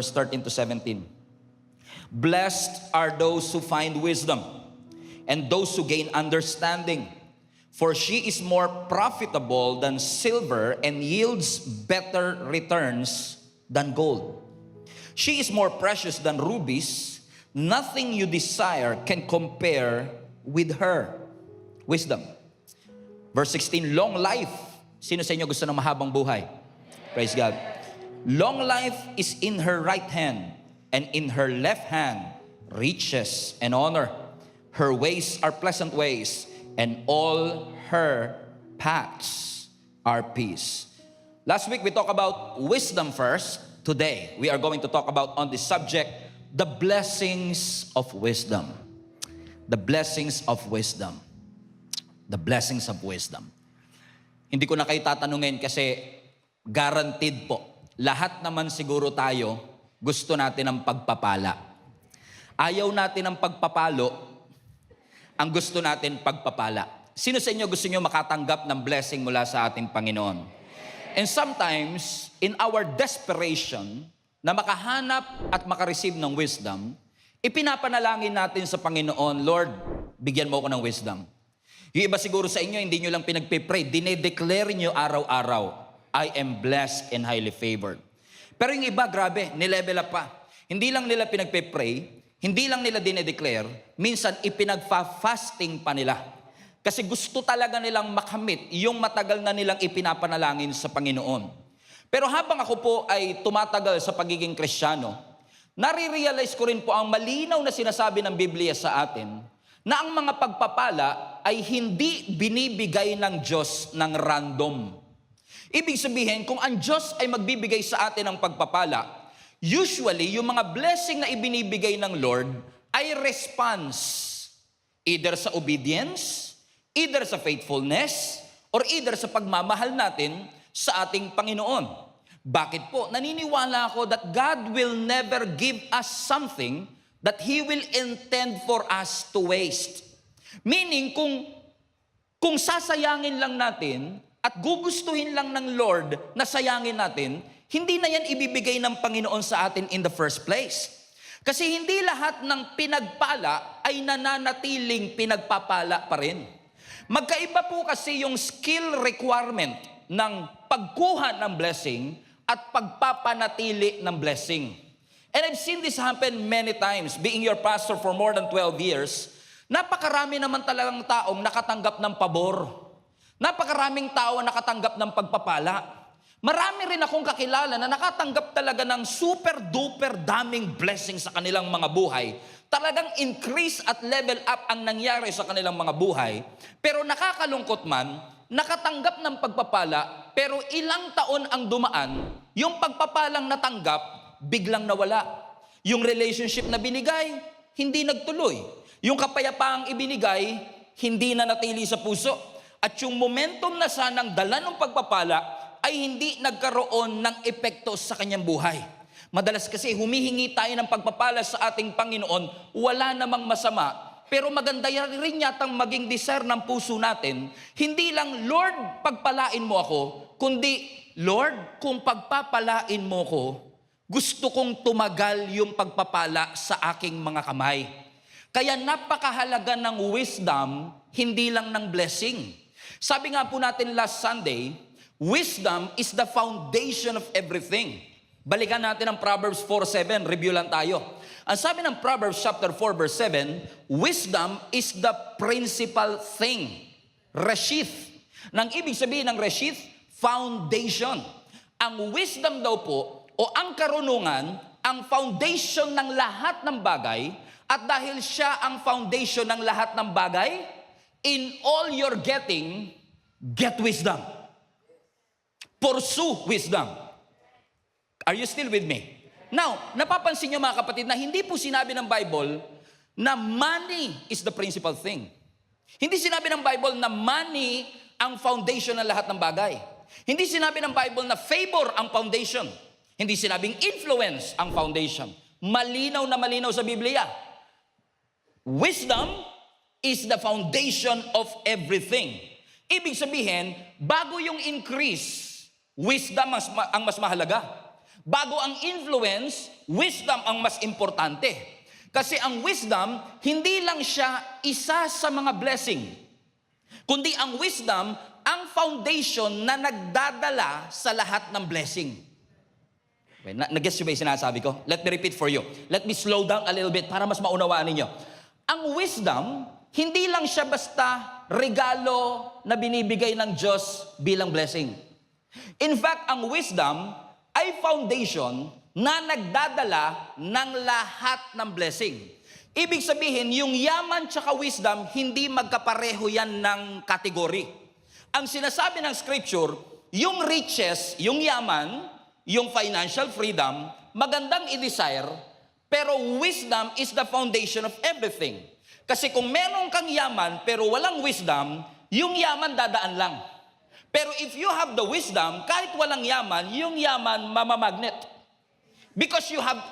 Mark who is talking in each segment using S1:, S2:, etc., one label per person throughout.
S1: verse 13 to 17. Blessed are those who find wisdom, and those who gain understanding. For she is more profitable than silver and yields better returns than gold. She is more precious than rubies. Nothing you desire can compare with her. Wisdom. Verse 16, long life. Sino sa inyo gusto ng mahabang buhay? Praise God. Long life is in her right hand, and in her left hand riches and honor. Her ways are pleasant ways, and all her paths are peace. Last week we talked about wisdom first. Today we are going to talk about on this subject, the blessings of wisdom. The blessings of wisdom. The blessings of wisdom. Hindi ko na kayo tatanungin kasi guaranteed po. Lahat naman siguro tayo gusto natin ng pagpapala. Ayaw natin ng pagpapalo, ang gusto natin pagpapala. Sino sa inyo gusto nyo makatanggap ng blessing mula sa ating Panginoon? And sometimes, in our desperation na makahanap at makareceive ng wisdom, ipinapanalangin natin sa Panginoon, Lord, bigyan mo ako ng wisdom. Yung iba siguro sa inyo, hindi nyo lang pinagpipray, dinedeclare nyo araw-araw, I am blessed and highly favored. Pero yung iba, grabe, nilevel up pa. Hindi lang nila pinagpipray, hindi lang nila dinedeclare, minsan ipinagfa-fasting pa nila. Kasi gusto talaga nilang makamit yung matagal na nilang ipinapanalangin sa Panginoon. Pero habang ako po ay tumatagal sa pagiging Kristiyano, nare-realize ko rin po ang malinaw na sinasabi ng Biblia sa atin na ang mga pagpapala ay hindi binibigay ng Diyos ng random. Ibig sabihin, kung ang Diyos ay magbibigay sa atin ng pagpapala, usually, yung mga blessing na ibinibigay ng Lord ay response. Either sa obedience, either sa faithfulness, or either sa pagmamahal natin sa ating Panginoon. Bakit po? Naniniwala ako that God will never give us something that He will intend for us to waste. Meaning, kung sasayangin lang natin at gugustuhin lang ng Lord na sayangin natin, hindi na yan ibibigay ng Panginoon sa atin in the first place. Kasi hindi lahat ng pinagpala ay nananatiling pinagpapala pa rin. Magkaiba po kasi yung skill requirement ng pagkuha ng blessing at pagpapanatili ng blessing. And I've seen this happen many times. Being your pastor for more than 12 years, napakarami naman talagang taong nakatanggap ng pabor. Napakaraming tao nakatanggap ng pagpapala. Marami rin akong kakilala na nakatanggap talaga ng super-duper daming blessings sa kanilang mga buhay. Talagang increase at level up ang nangyari sa kanilang mga buhay. Pero nakakalungkot man, nakatanggap ng pagpapala, pero ilang taon ang dumaan, yung pagpapalang natanggap, biglang nawala. Yung relationship na binigay, hindi nagtuloy. Yung kapayapaang ibinigay, hindi na natili sa puso. At yung momentum na sanang dala ng pagpapala ay hindi nagkaroon ng epekto sa kanyang buhay. Madalas kasi humihingi tayo ng pagpapala sa ating Panginoon, wala namang masama, pero maganda rin yatang maging desire ng puso natin, hindi lang, Lord, pagpalain mo ako, kundi, Lord, kung pagpapalain mo ko, gusto kong tumagal yung pagpapala sa aking mga kamay. Kaya napakahalaga ng wisdom, hindi lang ng blessing. Sabi nga po natin last Sunday, wisdom is the foundation of everything. Balikan natin ang Proverbs 4:7, review lang tayo. Ang sabi ng Proverbs chapter 4 verse 7, wisdom is the principal thing. Reshith. Nang ibig sabihin ng reshith, foundation. Ang wisdom daw po, o ang karunungan, ang foundation ng lahat ng bagay, at dahil siya ang foundation ng lahat ng bagay, in all you're getting, get wisdom. Pursue wisdom. Are you still with me? Now, napapansin niyo mga kapatid na hindi po sinabi ng Bible na money is the principal thing. Hindi sinabi ng Bible na money ang foundation ng lahat ng bagay. Hindi sinabi ng Bible na favor ang foundation. Hindi sinabing influence ang foundation. Malinaw na malinaw sa Biblia. Wisdom is the foundation of everything. Ibig sabihin, bago yung increase, wisdom ang mas mahalaga. Bago ang influence, wisdom ang mas importante. Kasi ang wisdom, hindi lang siya isa sa mga blessing, kundi ang wisdom, ang foundation na nagdadala sa lahat ng blessing. Okay, nag-guess nyo ba yung sinasabi ko? Let me repeat for you. Let me slow down a little bit para mas maunawaan ninyo. Ang wisdom, hindi lang siya basta regalo na binibigay ng Diyos bilang blessing. In fact, ang wisdom ay foundation na nagdadala ng lahat ng blessing. Ibig sabihin, yung yaman tsaka wisdom, hindi magkapareho yan ng kategory. Ang sinasabi ng scripture, yung riches, yung yaman, yung financial freedom, magandang i-desire, pero wisdom is the foundation of everything. Kasi kung meron kang yaman pero walang wisdom, yung yaman dadaan lang. Pero if you have the wisdom, kahit walang yaman, yung yaman mamamagnet. Because you have,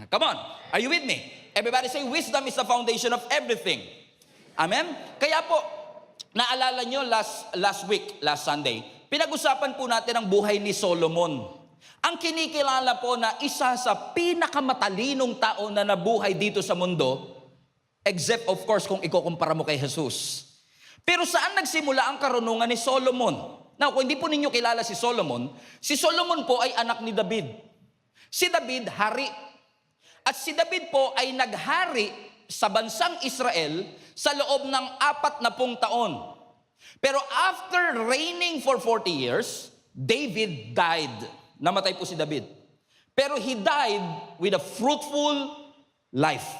S1: come on, are you with me? Everybody say, wisdom is the foundation of everything. Amen? Kaya po, naalala nyo last week, last Sunday, pinag-usapan po natin ang buhay ni Solomon. Ang kinikilala po na isa sa pinakamatalinong tao na nabuhay dito sa mundo, except of course kung ikukumpara mo kay Jesus. Pero saan nagsimula ang karunungan ni Solomon? Now, kung hindi po ninyo kilala si Solomon po ay anak ni David. Si David, hari. At si David po ay naghari sa bansang Israel sa loob ng 40 taon. Pero after reigning for 40 years, David died. Namatay po si David. Pero he died with a fruitful life.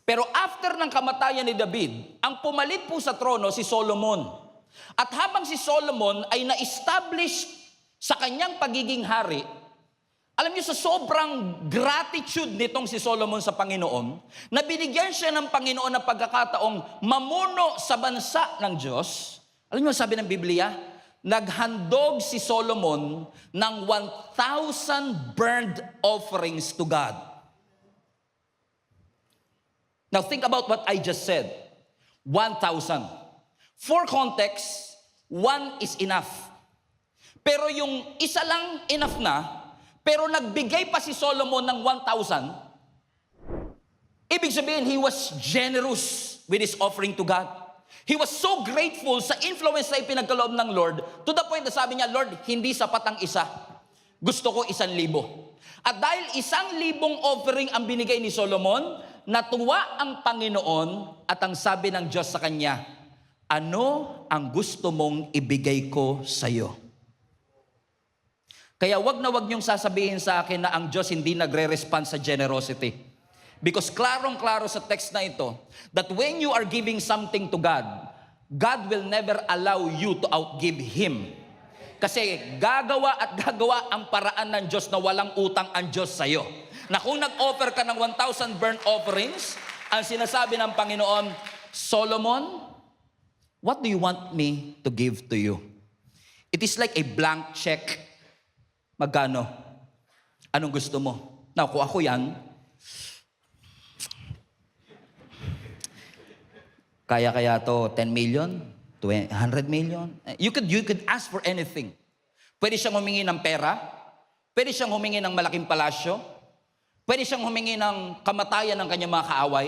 S1: Pero after ng kamatayan ni David, ang pumalit po sa trono si Solomon. At habang si Solomon ay na-establish sa kanyang pagiging hari, alam niyo sa sobrang gratitude nitong si Solomon sa Panginoon, na binigyan siya ng Panginoon ng pagkakataong mamuno sa bansa ng Diyos. Alam niyo sabi ng Biblia, naghandog si Solomon ng 1,000 burnt offerings to God. Now think about what I just said. 1,000. For context, 1 is enough. Pero yung isa lang enough na, pero nagbigay pa si Solomon ng 1,000, ibig sabihin, he was generous with his offering to God. He was so grateful sa influence na ipinagkaloob ng Lord, to the point na sabi niya, Lord, hindi sapat ang isa. Gusto ko 1,000. At dahil 1,000 offering ang binigay ni Solomon, natuwa ang Panginoon at ang sabi ng Diyos sa kanya, ano ang gusto mong ibigay ko sa iyo? Kaya wag na wag niyong sasabihin sa akin na ang Diyos hindi nagre-respond sa generosity. Because klarong-klaro sa text na ito, that when you are giving something to God, God will never allow you to outgive Him. Kasi gagawa at gagawa ang paraan ng Diyos na walang utang ang Diyos sa iyo. Na kung nag-offer ka ng 1,000 burnt offerings, ang sinasabi ng Panginoon, Solomon, what do you want me to give to you? It is like a blank check. Magkano? Anong gusto mo? Now, kung ako yan, kaya to 10 million, 100 million. You could ask for anything. Pwede siyang humingi ng pera, pwede siyang humingi ng malaking palasyo, pwede siyang humingi ng kamatayan ng kanyang mga kaaway,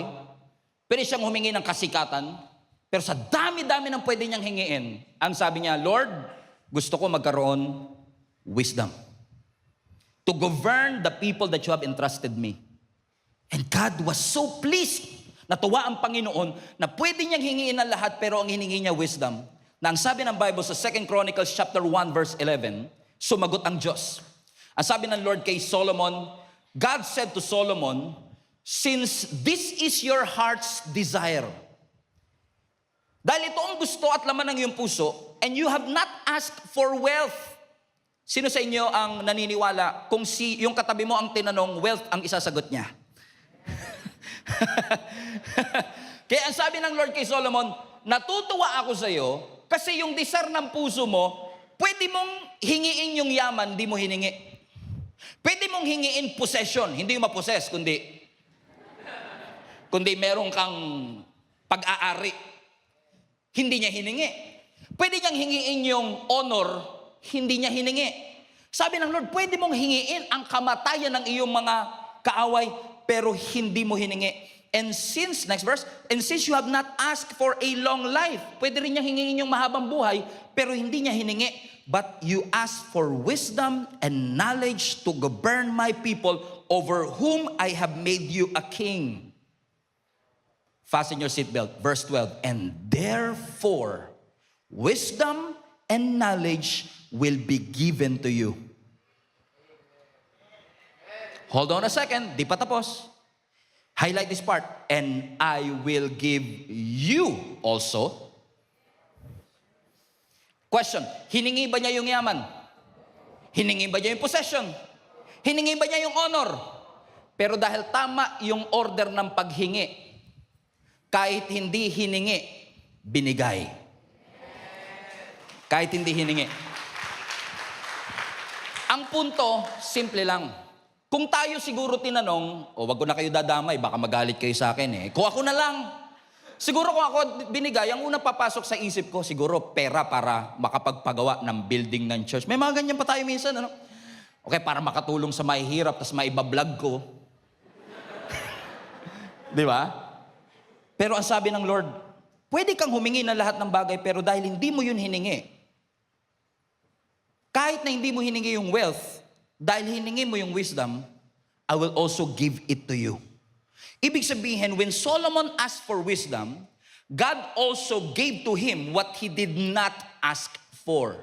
S1: pwede siyang humingi ng kasikatan, pero sa dami-dami ng pwede niyang hingiin, ang sabi niya, Lord, gusto ko magkaroon wisdom to govern the people that you have entrusted me. And God was so pleased. Natuwa ang Panginoon na pwede niyang hingiin ang lahat pero ang hiningi niya wisdom. Na ang sabi ng Bible sa 2 Chronicles chapter 1 verse 11, sumagot ang Diyos. Ang sabi ng Lord kay Solomon, God said to Solomon, since this is your heart's desire, dahil ito ang gusto at laman ng iyong puso, and you have not asked for wealth. Sino sa inyo ang naniniwala kung yung katabi mo ang tinanong, wealth ang isasagot niya? Kaya ang sabi ng Lord kay Solomon, natutuwa ako sa iyo kasi yung desire ng puso mo, pwede mong hingiin yung yaman, di mo hiningi. Pwede mong hingiin possession, hindi yung ma-possess, kundi meron kang pag-aari. Hindi niya hiningi. Pwede niyang hingiin yung honor, hindi niya hiningi. Sabi ng Lord, pwede mong hingiin ang kamatayan ng iyong mga kaaway, pero hindi mo hiningi. And since, next verse, and since you have not asked for a long life, pwede rin niya hingingin yung mahabang buhay, pero hindi niya hiningi. But you ask for wisdom and knowledge to govern my people over whom I have made you a king. Fasten your seatbelt. Verse 12, and therefore, wisdom and knowledge will be given to you. Hold on a second, di pa tapos. Highlight this part. And I will give you also. Question, hiningi ba niya yung yaman? Hiningi ba niya yung possession? Hiningi ba niya yung honor? Pero dahil tama yung order ng paghingi, kahit hindi hiningi, binigay. Kahit hindi hiningi. Ang punto, simple lang. Kung tayo siguro tinanong, wag ko na kayo dadamay, baka magalit kayo sa akin eh. Kung ako na lang, siguro kung ako binigay, ang unang papasok sa isip ko, siguro pera para makapagpagawa ng building ng church. May mga ganyan pa tayo minsan, ano? Okay, para makatulong sa mahihirap, tapos maibablog ko. Di ba? Pero ang sabi ng Lord, pwede kang humingi ng lahat ng bagay, pero dahil hindi mo yun hiningi, kahit na hindi mo hiningi yung wealth, dahil hiningi mo yung wisdom, I will also give it to you. Ibig sabihin, when Solomon asked for wisdom, God also gave to him what he did not ask for.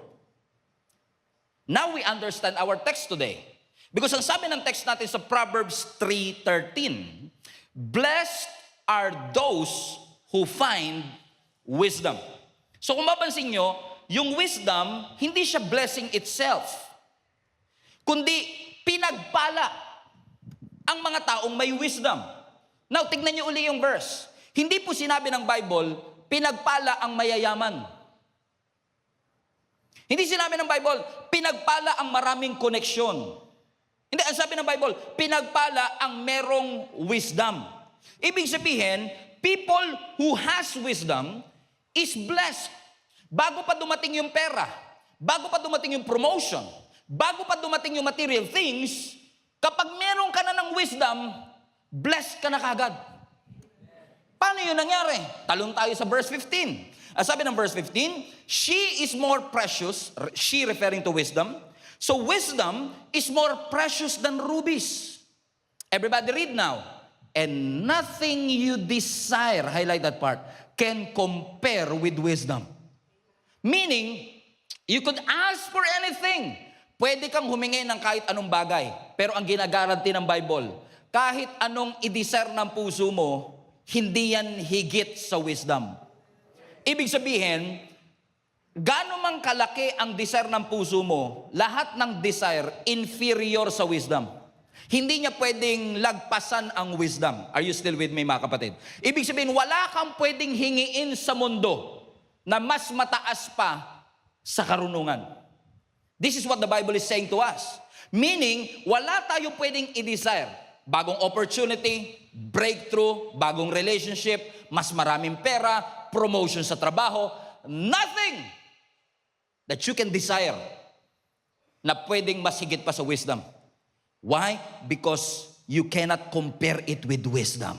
S1: Now we understand our text today. Because ang sabi ng text natin sa Proverbs 3:13, blessed are those who find wisdom. So kung mapansin nyo, yung wisdom, hindi siya blessing itself, kundi pinagpala ang mga taong may wisdom. Now, tignan niyo uli yung verse. Hindi po sinabi ng Bible, pinagpala ang mayayaman. Hindi sinabi ng Bible, pinagpala ang maraming koneksyon. Hindi, ang sabi ng Bible, pinagpala ang merong wisdom. Ibig sabihin, people who has wisdom is blessed. Bago pa dumating yung pera, bago pa dumating yung promotion, bago pa dumating yung material things, kapag meron ka na ng wisdom, blessed ka na kagad. Paano yun nangyari? Talon tayo sa verse 15. Sabi ng verse 15, she is more precious, she referring to wisdom, so wisdom is more precious than rubies. Everybody read now. And nothing you desire, highlight that part, can compare with wisdom. Meaning, you could ask for anything. Pwede kang humingi ng kahit anong bagay. Pero ang ginagaranti ng Bible, kahit anong i-desire ng puso mo, hindi yan higit sa wisdom. Ibig sabihin, gaano mang kalaki ang desire ng puso mo, lahat ng desire inferior sa wisdom. Hindi niya pwedeng lagpasan ang wisdom. Are you still with me, mga kapatid? Ibig sabihin, wala kang pwedeng hingiin sa mundo na mas mataas pa sa karunungan. This is what the Bible is saying to us. Meaning, wala tayo pwedeng i-desire. Bagong opportunity, breakthrough, bagong relationship, mas maraming pera, promotion sa trabaho. Nothing that you can desire na pwedeng mas higit pa sa wisdom. Why? Because you cannot compare it with wisdom.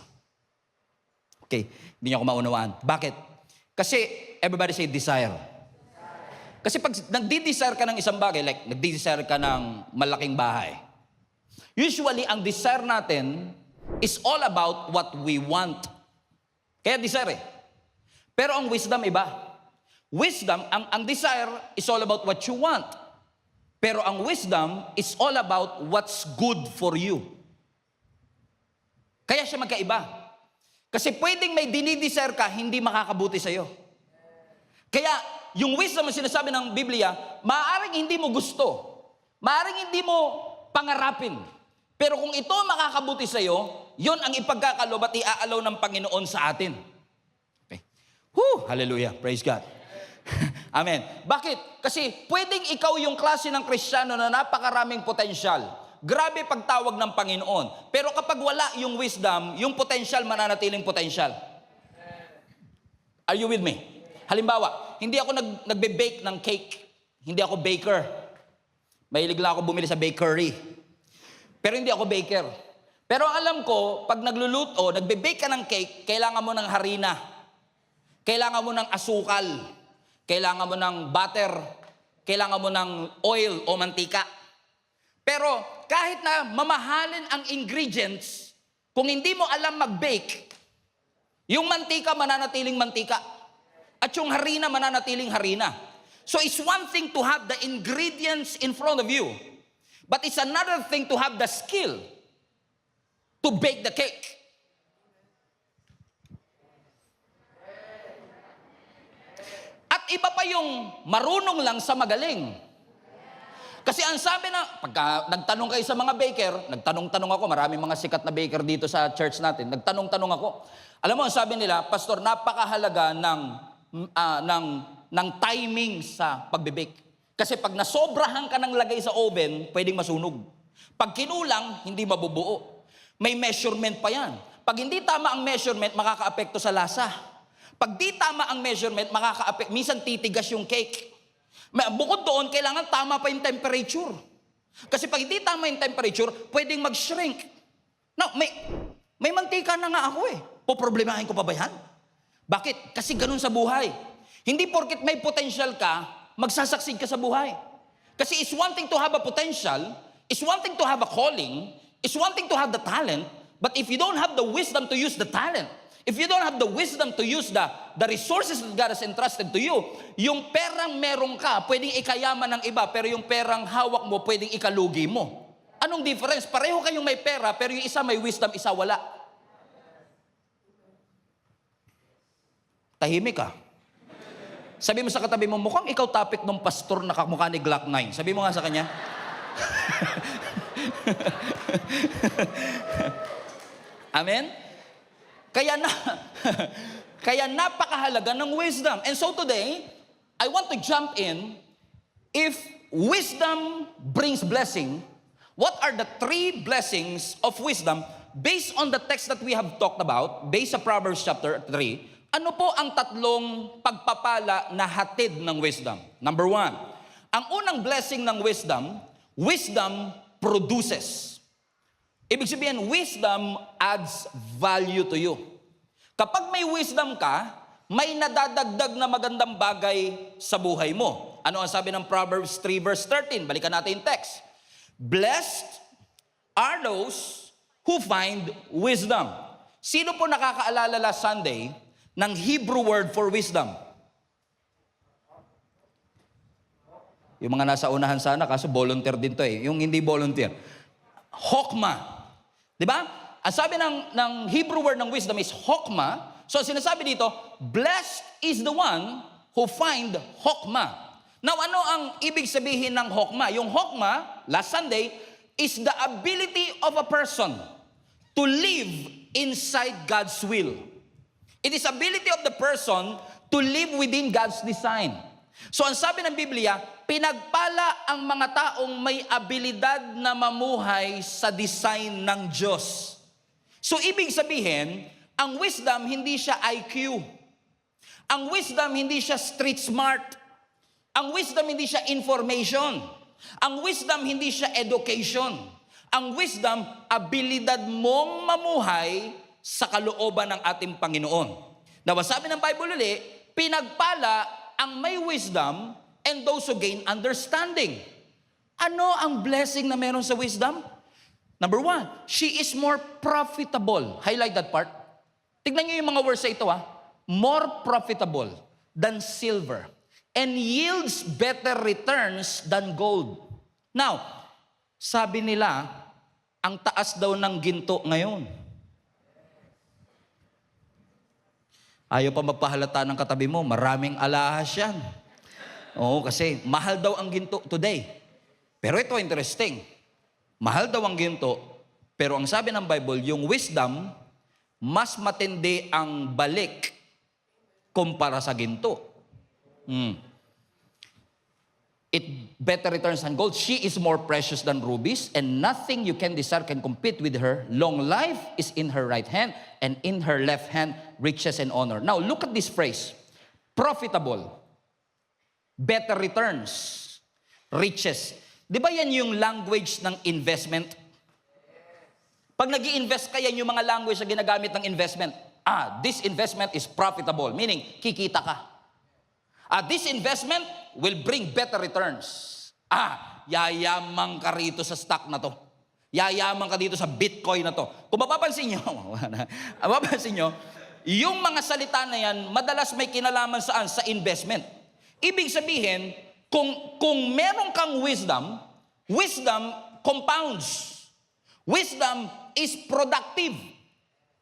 S1: Okay, hindi niyo ako maunawaan. Bakit? Kasi, everybody say desire. Kasi pag nagdi-desire ka ng isang bagay, like nagdi-desire ka ng malaking bahay, usually ang desire natin is all about what we want. Kaya desire eh. Pero ang wisdom iba. Wisdom, ang desire is all about what you want. Pero ang wisdom is all about what's good for you. Kaya siya magkaiba. Kasi pwedeng may dinidesire ka, hindi makakabuti sa'yo. Kaya, yung wisdom na sinasabi ng Biblia, maaaring hindi mo gusto, maaaring hindi mo pangarapin. Pero kung ito makakabuti sa iyo, yon ang ipagkakalob at iaalaw ng Panginoon sa atin. Okay. Hallelujah. Praise God. Amen. Bakit? Kasi pwedeng ikaw yung klase ng Kristiyano na napakaraming potensyal. Grabe pagtawag ng Panginoon. Pero kapag wala yung wisdom, yung potensyal mananatiling potensyal. Are you with me? Halimbawa, hindi ako nagbe-bake ng cake. Hindi ako baker. Mahilig lang ako bumili sa bakery. Pero hindi ako baker. Pero alam ko, pag nagluluto, nagbe-bake ka ng cake, kailangan mo ng harina. Kailangan mo ng asukal. Kailangan mo ng butter. Kailangan mo ng oil o mantika. Pero kahit na mamahalin ang ingredients, kung hindi mo alam mag-bake, yung mantika mananatiling mantika. At yung harina mananatiling harina. So it's one thing to have the ingredients in front of you. But it's another thing to have the skill to bake the cake. At iba pa yung marunong lang sa magaling. Kasi ang sabi na, pagka nagtanong kayo sa mga baker, nagtanong-tanong ako, maraming mga sikat na baker dito sa church natin, nagtanong-tanong ako. Alam mo, ang sabi nila, Pastor, napakahalaga ng timing sa pagbe-bake. Kasi pag nasobrahan ka ng lagay sa oven, pwedeng masunog. Pag kinulang, hindi mabubuo. May measurement pa yan. Pag hindi tama ang measurement, makaka-apekto sa lasa. Pag di tama ang measurement, makaka-apekto. Minsan titigas yung cake. Bukod doon, kailangan tama pa yung temperature. Kasi pag hindi tama yung temperature, pwedeng mag-shrink. Now, may mantika na nga ako eh. Poproblemahin ko pa ba yan? Bakit? Kasi ganun sa buhay. Hindi porket may potential ka, magsasucceed ka sa buhay. Kasi it's one thing to have a potential, it's one thing to have a calling, it's one thing to have the talent, but if you don't have the wisdom to use the talent, if you don't have the wisdom to use the resources that God has entrusted to you, yung perang meron ka, pwedeng ikayaman ng iba, pero yung perang hawak mo, pwedeng ikalugi mo. Anong difference? Pareho kayong may pera, pero yung isa may wisdom, isa wala. Tahimik ka. Sabi mo sa katabi mo, mukhang ikaw tapit ng pastor na kamukha ni Glock 9. Sabi mo nga sa kanya. Amen? Kaya napakahalaga ng wisdom. And so today, I want to jump in. If wisdom brings blessing, what are the 3 blessings of wisdom based on the text that we have talked about, based sa Proverbs chapter 3? Ano po ang 3 pagpapala na hatid ng wisdom? Number 1, ang unang blessing ng wisdom, wisdom produces. Ibig sabihin, wisdom adds value to you. Kapag may wisdom ka, may nadadagdag na magandang bagay sa buhay mo. Ano ang sabi ng Proverbs 3 verse 13? Balikan natin yung text. Blessed are those who find wisdom. Sino po nakakaalala last Sunday ng Hebrew word for wisdom? Yung mga nasa unahan sana, kaso volunteer din to eh. Yung hindi volunteer. Hokma. Diba? Ang sabi ng Hebrew word ng wisdom is hokma. So sinasabi dito, blessed is the one who find hokma. Now ano ang ibig sabihin ng hokma? Yung hokma, last Sunday, is the ability of a person to live inside God's will. It is ability of the person to live within God's design. So ang sabi ng Biblia, pinagpala ang mga taong may abilidad na mamuhay sa design ng Diyos. So ibig sabihin, ang wisdom hindi siya IQ. Ang wisdom hindi siya street smart. Ang wisdom hindi siya information. Ang wisdom hindi siya education. Ang wisdom, abilidad mong mamuhay sa kalooban ng ating Panginoon. Now, sabi ng Bible ulit, pinagpala ang may wisdom and those who gain understanding. Ano ang blessing na meron sa wisdom? Number 1, she is more profitable. Highlight that part. Tignan niyo yung mga words sa ito More profitable than silver and yields better returns than gold. Now, sabi nila, ang taas daw ng ginto ngayon. Ayaw pa magpahalata ng katabi mo, maraming alahas yan. Oo, kasi mahal daw ang ginto today. Pero ito interesting. Mahal daw ang ginto, pero ang sabi ng Bible, yung wisdom, mas matindi ang balik kumpara sa ginto. It better returns than gold. She is more precious than rubies, and nothing you can desire can compete with her. Long life is in her right hand, and in her left hand, riches and honor. Now, look at this phrase. Profitable. Better returns. Riches. Di ba yan yung language ng investment? Pag nag-i-invest ka, yan yung mga language na ginagamit ng investment. This investment is profitable, meaning kikita ka. This investment will bring better returns. Yayaman ka rito sa stock na to. Yayaman ka dito sa Bitcoin na to. Kung mapapansin nyo, yung mga salita na yan, madalas may kinalaman saan? Sa investment. Ibig sabihin, kung meron kang wisdom, wisdom compounds. Wisdom is productive.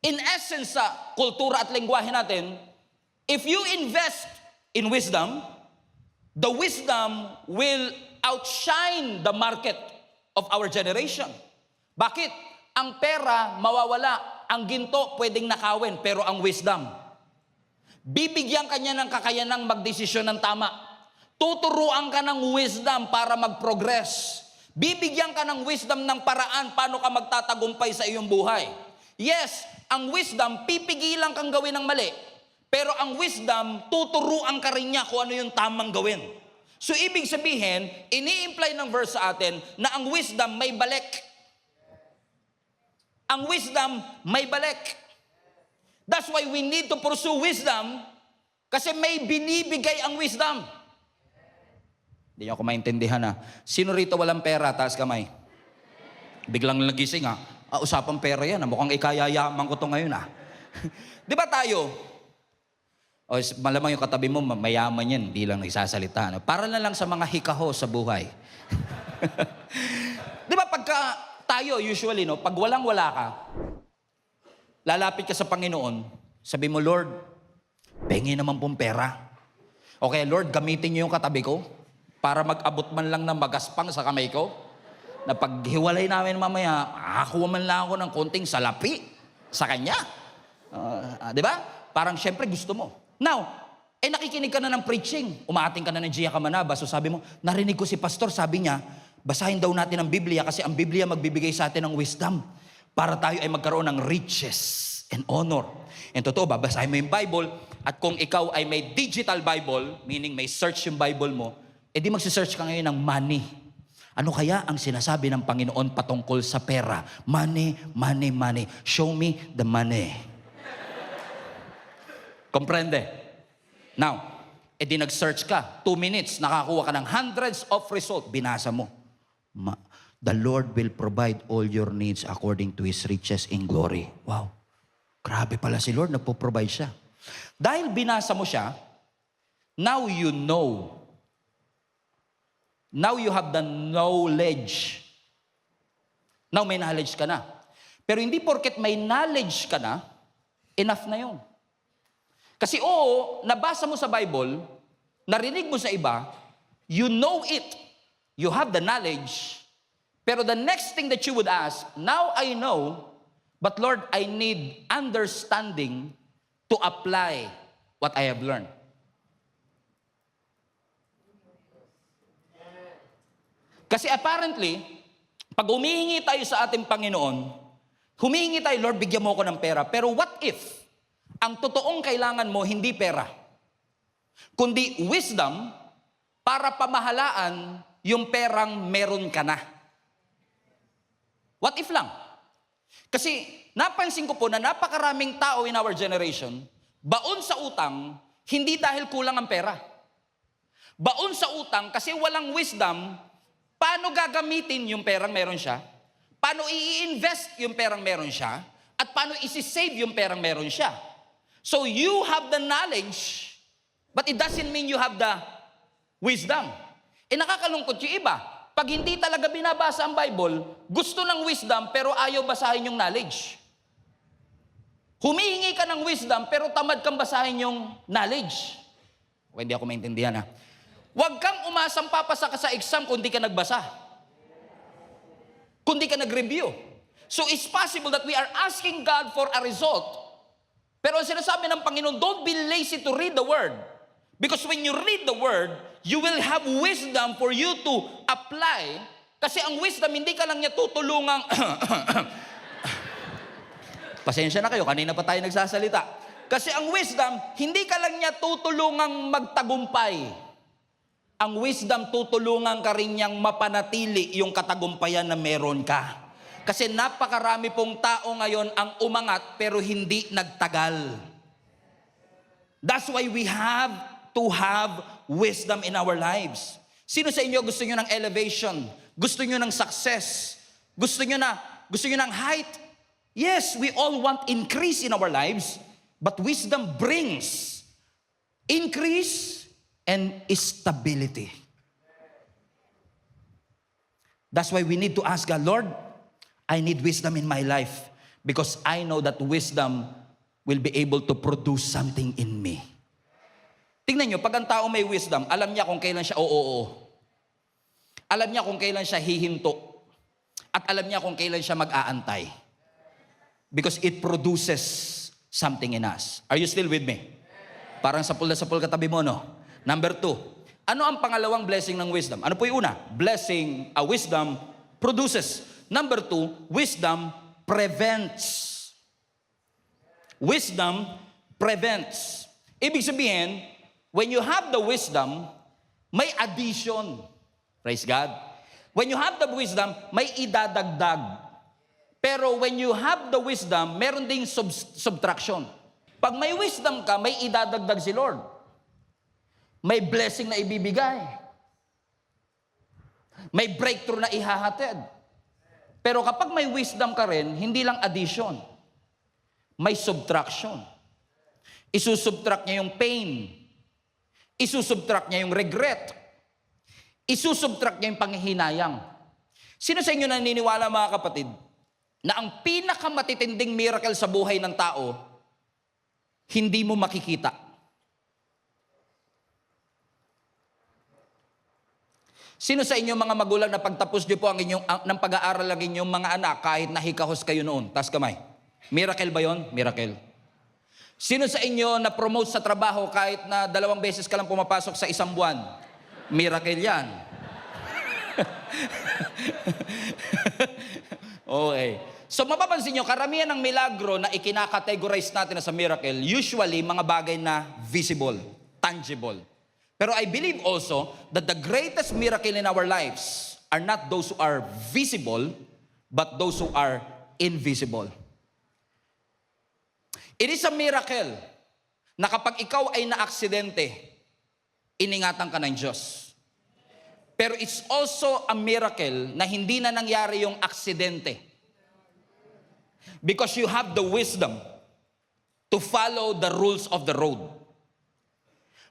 S1: In essence, sa kultura at lengguwahe natin, if you invest in wisdom, the wisdom will outshine the market of our generation. Bakit? Ang pera mawawala, ang ginto pwedeng nakawin, pero ang wisdom, bibigyan ka niya ng kakayanang magdesisyon ng tama. Tuturuan ka ng wisdom para mag-progress. Bibigyan ka ng wisdom ng paraan paano ka magtatagumpay sa iyong buhay. Yes, ang wisdom, pipigilan kang gawin ng mali. Pero ang wisdom, tuturuan ka rin niya kung ano yung tamang gawin. So ibig sabihin, ini-imply ng verse sa atin na ang wisdom may balik. Ang wisdom may balik. That's why we need to pursue wisdom, kasi may binibigay ang wisdom. Hindi niyo ako maintindihan ha. Sino rito walang pera? Taas kamay. Biglang nagising ha. Usapang pera yan. Mukhang ikayayaman ko to ngayon ha. Di ba tayo? Malamang yung katabi mo, mayaman yan. Hindi lang nagsasalita. No? Para na lang sa mga hikaho sa buhay. Di ba pagka tayo usually, no, pag walang-wala ka, lalapit ka sa Panginoon, sabi mo, Lord, pengi naman pong pera. Okay, Lord, gamitin niyo yung katabi ko para mag-abot man lang ng magaspang sa kamay ko, na paghiwalay namin mamaya, makakuha man lang ako ng konting salapi sa kanya. Di ba? Parang syempre gusto mo. Now, nakikinig ka na ng preaching, umaating ka na ng Gia Kamanaba, so sabi mo, narinig ko si pastor, sabi niya, basahin daw natin ang Biblia kasi ang Biblia magbibigay sa atin ng wisdom para tayo ay magkaroon ng riches and honor. And totoo, babasahin mo yung Bible, at kung ikaw ay may digital Bible, meaning may search yung Bible mo, di magsisearch ka ngayon ng money. Ano kaya ang sinasabi ng Panginoon patungkol sa pera? Money, money, money. Show me the money. Comprende? Now, di nag-search ka. 2 minutes, nakakuha ka ng hundreds of results. Binasa mo. The Lord will provide all your needs according to His riches in glory. Wow. Grabe pala si Lord, nagpo-provide siya. Dahil binasa mo siya, now you know. Now you have the knowledge. Now may knowledge ka na. Pero hindi porket may knowledge ka na, enough na yun. Kasi nabasa mo sa Bible, narinig mo sa iba, you know it, you have the knowledge, pero the next thing that you would ask, now I know, but Lord, I need understanding to apply what I have learned. Kasi apparently, pag humihingi tayo sa ating Panginoon, humihingi tayo, Lord, bigyan mo ako ng pera. Pero what if, ang totoong kailangan mo, hindi pera, kundi wisdom para pamahalaan yung perang meron ka na. What if lang? Kasi napansin ko po na napakaraming tao in our generation, baon sa utang, hindi dahil kulang ang pera. Baon sa utang kasi walang wisdom. Paano gagamitin yung perang meron siya? Paano i-invest yung perang meron siya? At paano isi-save yung perang meron siya? So you have the knowledge, but it doesn't mean you have the wisdom. Nakakalungkot yung iba. Pag hindi talaga binabasa ang Bible, gusto ng wisdom pero ayaw basahin yung knowledge. Humihingi ka ng wisdom pero tamad kang basahin yung knowledge. Okay, hindi ako maintindihan ha. Huwag kang umasang papasa ka sa exam kung di ka nagbasa. Kung di ka nag-review. So it's possible that we are asking God for a result. Pero ang sinasabi ng Panginoon, don't be lazy to read the Word. Because when you read the Word, you will have wisdom for you to apply. Kasi ang wisdom, hindi ka lang niya tutulungang... Pasensya na kayo, kanina pa tayo nagsasalita. Kasi ang wisdom, hindi ka lang niya tutulungang magtagumpay. Ang wisdom, tutulungan ka rin niyang mapanatili yung katagumpayan na meron ka. Kasi napakarami pong tao ngayon ang umangat pero hindi nagtagal. That's why we have to have wisdom in our lives. Sino sa inyo gusto nyo ng elevation? Gusto nyo ng success? Gusto nyo ng height? Yes, we all want increase in our lives, but wisdom brings increase and stability. That's why we need to ask God, Lord, I need wisdom in my life because I know that wisdom will be able to produce something in me. Tingnan nyo, pag ang tao may wisdom, alam niya kung kailan siya oo. Alam niya kung kailan siya hihinto. At alam niya kung kailan siya mag-aantay. Because it produces something in us. Are you still with me? Parang sapul na sapul katabi mo, no? Number 2, ano ang pangalawang blessing ng wisdom? Ano po yung una? Wisdom produces. Number 2, wisdom prevents. Wisdom prevents. Ibig sabihin, when you have the wisdom, may addition. Praise God. When you have the wisdom, may idadagdag. Pero when you have the wisdom, meron ding subtraction. Pag may wisdom ka, may idadagdag si Lord. May blessing na ibibigay. May breakthrough na ihahatid. Pero kapag may wisdom ka rin, hindi lang addition. May subtraction. Isusubtract niya yung pain. Isusubtract niya yung regret. Isusubtract niya yung panghihinayang. Sino sa inyo naniniwala, mga kapatid, na ang pinakamatitinding miracle sa buhay ng tao, hindi mo makikita? Sino sa inyo mga magulang na pagtapos niyo po ng pag-aaral ng inyong mga anak kahit nahikahos kayo noon? Taas kamay. Miracle ba yon? Miracle. Sino sa inyo na promote sa trabaho kahit na 2 beses ka lang pumapasok sa isang buwan? Miracle yan. Okay. So mapapansin nyo, karamihan ng milagro na ikinakategorize natin sa miracle, usually mga bagay na visible, tangible. Pero I believe also that the greatest miracle in our lives are not those who are visible, but those who are invisible. It is a miracle na kapag ikaw ay naaksidente, iningatan ka ng Diyos. Pero it's also a miracle na hindi na nangyari yung aksidente. Because you have the wisdom to follow the rules of the road.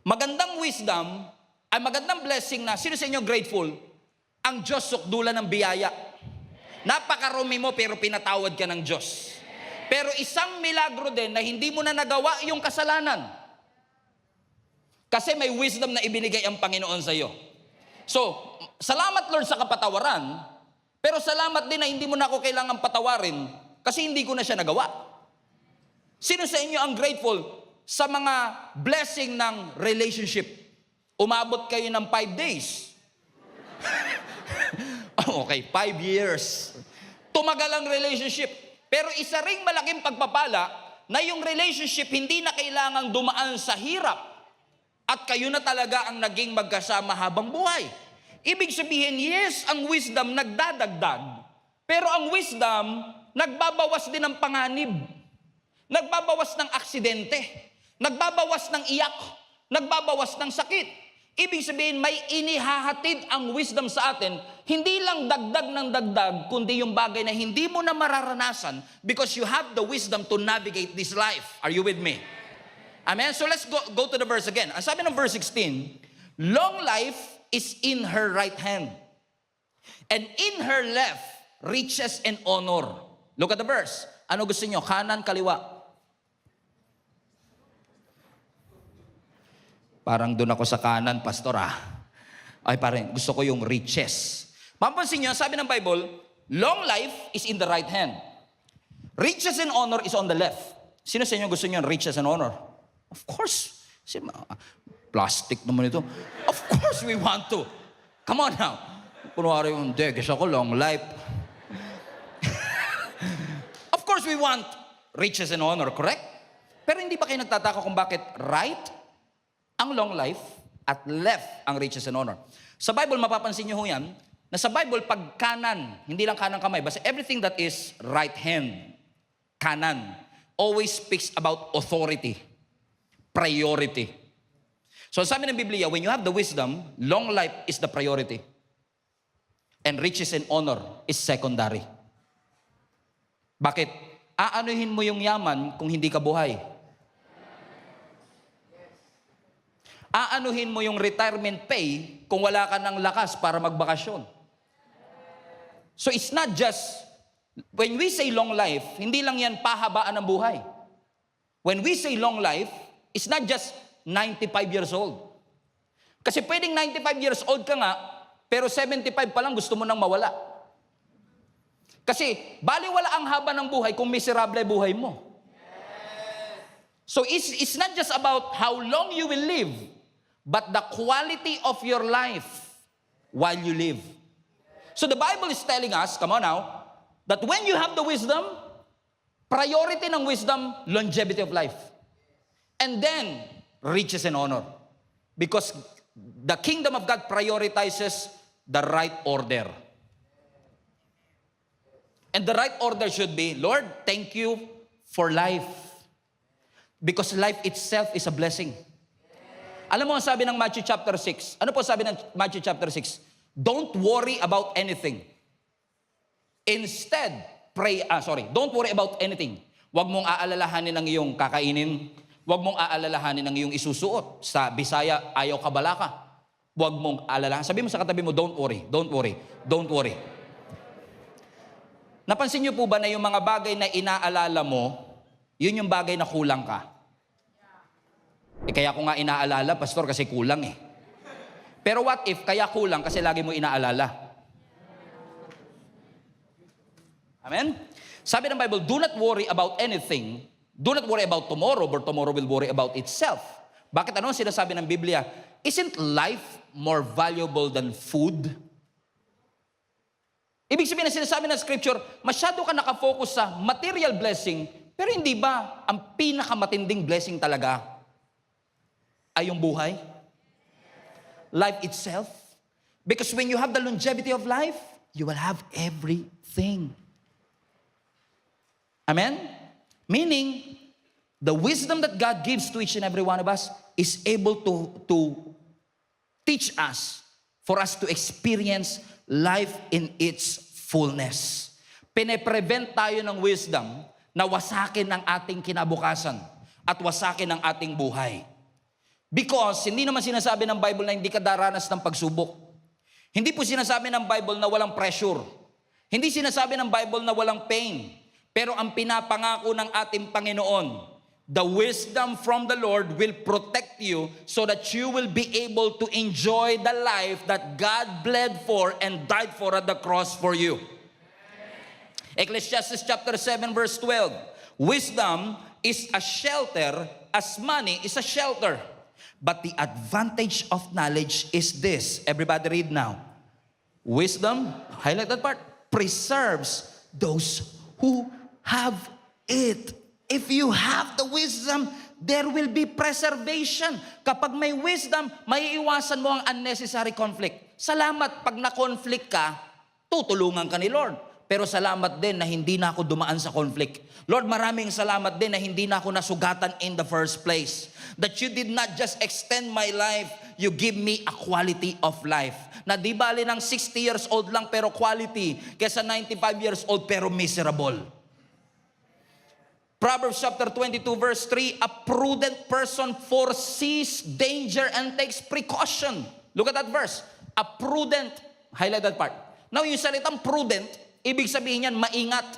S1: Magandang wisdom ay magandang blessing na, sino sa inyo grateful? Ang Diyos sukdulan ng biyaya. Napakarumi mo pero pinatawad ka ng Diyos. Pero isang milagro din na hindi mo na nagawa yung kasalanan. Kasi may wisdom na ibinigay ang Panginoon sa iyo. So, salamat Lord sa kapatawaran, pero salamat din na hindi mo na ako kailangang patawarin kasi hindi ko na siya nagawa. Sino sa inyo ang grateful sa mga blessing ng relationship? Umabot kayo ng 5 days. Okay, 5 years. Tumagal ang relationship. Pero isa ring malaking pagpapala na yung relationship hindi na kailangang dumaan sa hirap at kayo na talaga ang naging magkasama habang buhay. Ibig sabihin, yes, ang wisdom nagdadagdag, pero ang wisdom nagbabawas din ng panganib, nagbabawas ng aksidente, nagbabawas ng iyak, nagbabawas ng sakit. Ibig sabihin, may inihahatid ang wisdom sa atin, hindi lang dagdag ng dagdag, kundi yung bagay na hindi mo na mararanasan because you have the wisdom to navigate this life. Are you with me? Amen? So let's go to the verse again. Ang sabi ng verse 16, long life is in her right hand, and in her left, riches and honor. Look at the verse. Ano gusto nyo? Kanan, kaliwa? Parang doon ako sa kanan, pastor Ay parang gusto ko yung riches. Mapansin nyo, sabi ng Bible, long life is in the right hand. Riches and honor is on the left. Sino sa inyo gusto nyo riches and honor? Of course. Plastic naman ito. Of course we want to. Come on now. Kunwari yung, gusto ko long life. Of course we want riches and honor, correct? Pero hindi ba kayo nagtataka kung bakit right ang long life at left ang riches and honor. Sa Bible, mapapansin nyo ho yan, na sa Bible, pag kanan, hindi lang kanang kamay, basta everything that is right hand, kanan, always speaks about authority, priority. So sabi ng Biblia, when you have the wisdom, long life is the priority. And riches and honor is secondary. Bakit? Aanuhin mo yung yaman kung hindi ka buhay. Aanuhin mo yung retirement pay kung wala ka ng lakas para magbakasyon. So it's not just, when we say long life, hindi lang yan pahabaan ng buhay. When we say long life, it's not just 95 years old. Kasi pwedeng 95 years old ka nga, pero 75 pa lang gusto mo nang mawala. Kasi baliwala ang haba ng buhay kung miserable buhay mo. So it's not just about how long you will live, but the quality of your life while you live. So the Bible is telling us, come on now, that when you have the wisdom, priority ng wisdom, longevity of life. And then, riches and honor. Because the kingdom of God prioritizes the right order. And the right order should be, Lord, thank you for life. Because life itself is a blessing. Alam mo ang sabi ng Matthew chapter 6? Ano po sabi ng Matthew chapter 6? Don't worry about anything. Instead, don't worry about anything. Huwag mong aalalahanin ang iyong kakainin. Huwag mong aalalahanin ang iyong isusuot. Sa Bisaya, ayaw kabalaka. Huwag mong aalalahanin. Sabi mo sa katabi mo, don't worry, don't worry, don't worry. Napansin niyo po ba na yung mga bagay na inaalala mo, yun yung bagay na kulang ka? Kaya ko nga inaalala, pastor, kasi kulang eh. Pero what if, kaya kulang kasi lagi mo inaalala? Amen? Sabi ng Bible, do not worry about anything. Do not worry about tomorrow, but tomorrow will worry about itself. Bakit ano ang sinasabi ng Biblia? Isn't life more valuable than food? Ibig sabihin na sinasabi ng Scripture, masyado ka nakafocus sa material blessing, pero hindi ba ang pinakamatinding blessing talaga ay yung buhay? Life itself? Because when you have the longevity of life, you will have everything. Amen? Meaning, the wisdom that God gives to each and every one of us is able to teach us, for us to experience life in its fullness. Pine-prevent tayo ng wisdom na wasakin ang ating kinabukasan at wasakin ang ating buhay. Because hindi naman sinasabi ng Bible na hindi ka daranas ng pagsubok. Hindi po sinasabi ng Bible na walang pressure. Hindi sinasabi ng Bible na walang pain. Pero ang pinapangako ng ating Panginoon, the wisdom from the Lord will protect you so that you will be able to enjoy the life that God bled for and died for at the cross for you. Ecclesiastes chapter 7 verse 12. Wisdom is a shelter as money is a shelter. But the advantage of knowledge is this. Everybody read now. Wisdom, highlight that part, preserves those who have it. If you have the wisdom, there will be preservation. Kapag may wisdom, maiiwasan mo ang unnecessary conflict. Salamat pag na-conflict ka, tutulungan ka ni Lord. Pero salamat din na hindi na ako dumaan sa conflict. Lord, maraming salamat din na hindi na ako nasugatan in the first place. That you did not just extend my life, you give me a quality of life. Na di bali ng 60 years old lang pero quality, kesa 95 years old pero miserable. Proverbs chapter 22 verse 3, a prudent person foresees danger and takes precaution. Look at that verse. A prudent, highlight that part. Now yung salitang prudent, ibig sabihin yan, maingat.